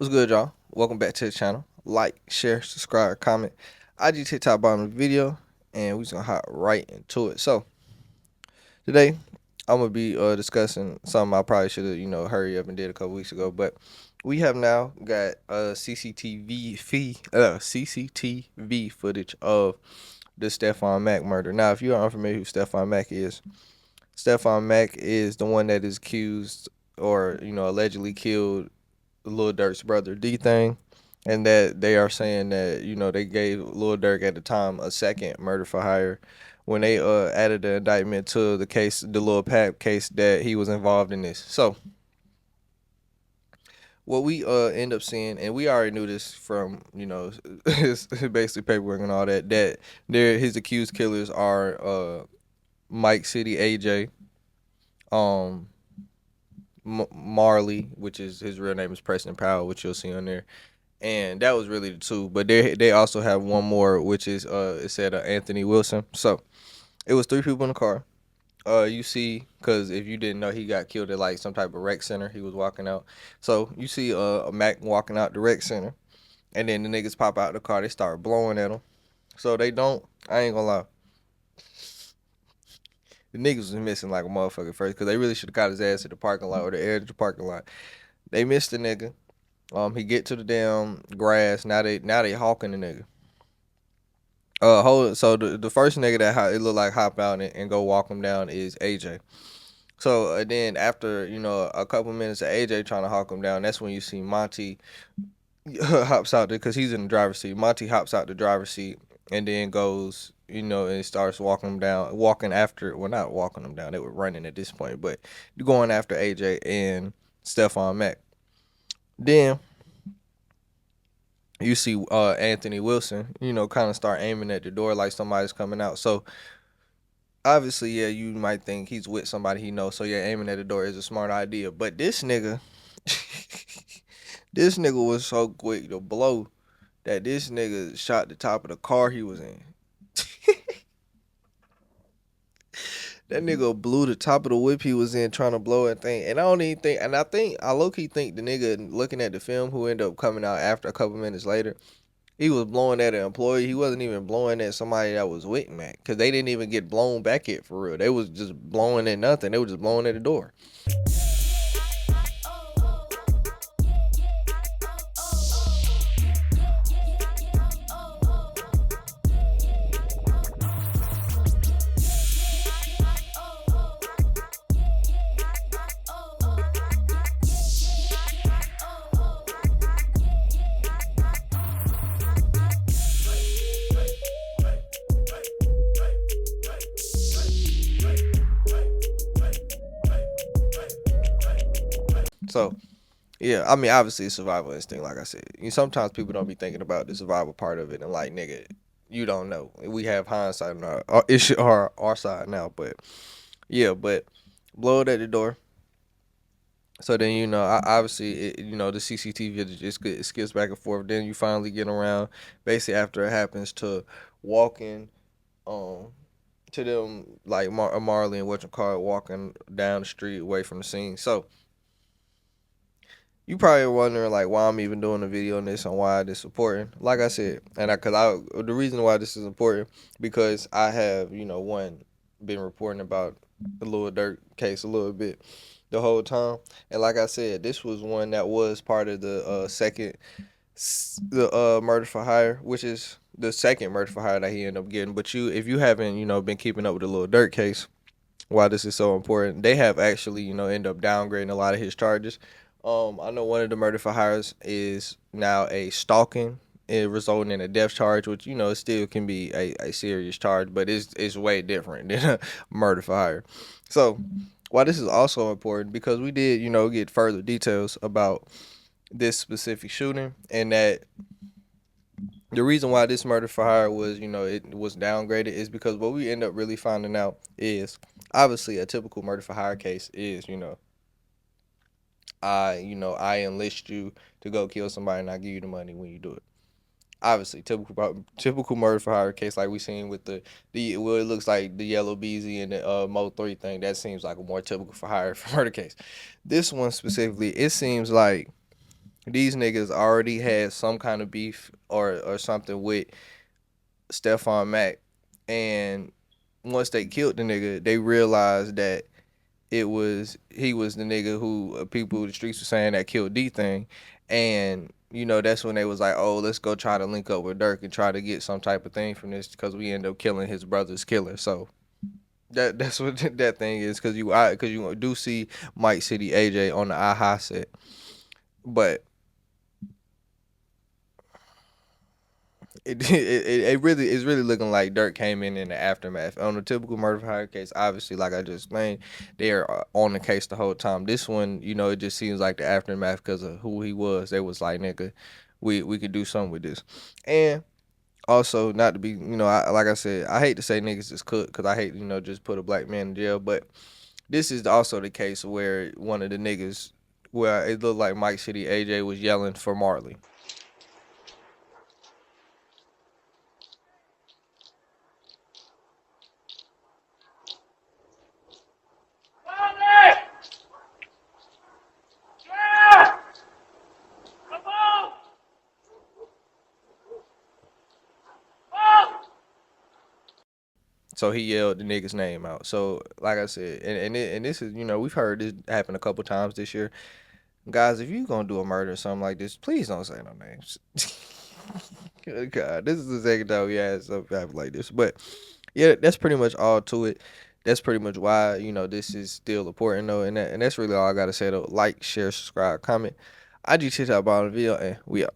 What's good, y'all? Welcome back to the channel. Like, share, subscribe, comment. IG TikTok bottom of the video, and we're just gonna hop right into it. So today, I'm gonna be discussing something I probably should have hurry up and did a couple weeks ago, but we have now got CCTV footage of the Stephon Mack murder. Now, if you are unfamiliar who Stephon Mack is the one that is accused or allegedly killed Lil Durk's brother D Thing, and that they are saying that they gave Lil Durk at the time a second murder for hire when they added the indictment to the case, the Lil Pack case, that he was involved in this. So what we end up seeing, and we already knew this from his basically paperwork and all that, that his accused killers are Mike City AJ, um Marley, which is his real name is Preston Powell, which you'll see on there, and that was really the two. But they also have one more, which is it said Anthony Wilson. So it was three people in the car. You see, because if you didn't know, he got killed at like some type of rec center. He was walking out. So you see Mac walking out the rec center, and then the niggas pop out the car. They start blowing at him. So they don't. I ain't gonna lie. The niggas was missing like a motherfucker first, because they really should have got his ass at the parking lot or the edge of the parking lot. They missed the nigga. He get to the damn grass. Now they hawking the nigga. So the first nigga that it look like hop out and go walk him down is AJ. So then after a couple minutes of AJ trying to hawk him down, that's when you see Monty hops out there because he's in the driver's seat. Monty hops out the driver's seat and then goes and starts walking him down, walking after. Well, not walking him down. They were running at this point, but going after AJ and Stephon Mack. Then you see Anthony Wilson, kind of start aiming at the door like somebody's coming out. So obviously, yeah, you might think he's with somebody he knows. So yeah, aiming at the door is a smart idea. But this nigga, this nigga was so quick to blow that this nigga shot the top of the car he was in. That nigga blew the top of the whip he was in trying to blow that thing. And I don't even think, and I low-key think the nigga looking at the film who ended up coming out after a couple minutes later, he was blowing at an employee. He wasn't even blowing at somebody that was with Mac, because they didn't even get blown back at for real. They was just blowing at nothing. They were just blowing at the door. So, yeah, I mean, obviously, it's survival instinct, like I said. Sometimes people don't be thinking about the survival part of it, and like, nigga, you don't know. We have hindsight on our issue, our side now, but yeah, but blow it at the door. So then obviously, the CCTV it skips back and forth. Then you finally get around, basically after it happens, to walking, um, to them like Marley and Car walking down the street away from the scene. So you probably wondering like why I'm even doing a video on this and why this is important. Like I said, and the reason why this is important, because I have one, been reporting about the Lil Durk case a little bit the whole time, and like I said, this was one that was part of the second murder for hire, which is the second murder for hire that he ended up getting. But if you haven't been keeping up with the Lil Durk case, why this is so important, they have actually end up downgrading a lot of his charges. I know one of the murder for hires is now a stalking, it resulting in a death charge, which it still can be a serious charge, but it's way different than a murder for hire. So why this is also important, because we did get further details about this specific shooting, and that the reason why this murder for hire was it was downgraded is because what we end up really finding out is, obviously, a typical murder for hire case is I enlist you to go kill somebody and I give you the money when you do it. Obviously, typical murder for hire case, like we seen with the well, it looks like the Yellow Beezy and the Mo 3 thing. That seems like a more typical for hire for murder case. This one specifically, it seems like These niggas already had some kind of beef or something with Stephon Mack, and once they killed the nigga, they realized that he was the nigga who people in the streets were saying that killed D thing, and that's when they was like, oh, let's go try to link up with Dirk and try to get some type of thing from this because we end up killing his brother's killer. So that's what that thing is because you do see Mike City AJ on the AHA set, but it really is really looking like Dirk came in the aftermath. On a typical murder for hire case, obviously, like I just explained, they are on the case the whole time. This one, it just seems like the aftermath because of who he was. They was like, nigga, we could do something with this. And also, not to be, like I said, I hate to say niggas is cooked because I hate, just put a black man in jail. But this is also the case where one of the niggas, where it looked like Mike City AJ was yelling for Marley. So he yelled the nigga's name out. So like I said, and this is we've heard this happen a couple times this year. Guys, if you gonna do a murder or something like this, please don't say no names. Good God, this is the second time we had something happen like this. But yeah, that's pretty much all to it. That's pretty much why this is still important though, and that's really all I gotta say though. Like, share, subscribe, comment. IG TikTok bottom of the video, and we out.